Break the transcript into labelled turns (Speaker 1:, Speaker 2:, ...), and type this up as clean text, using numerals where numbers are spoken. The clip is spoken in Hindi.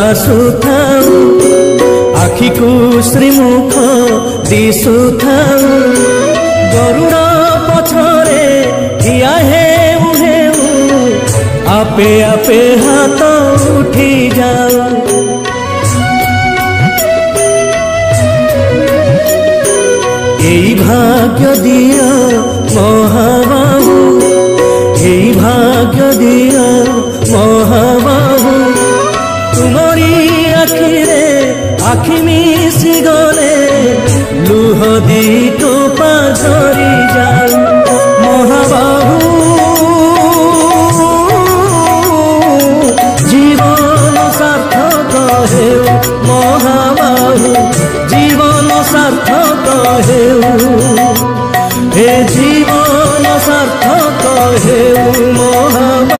Speaker 1: आसुथाऊ आखि को श्रीमुख दिशुथाऊ गरुड़ पछरे ठिया हेउ हेउ आपे आपे हाथ उठी जाऊ यही भाग्य दिया महा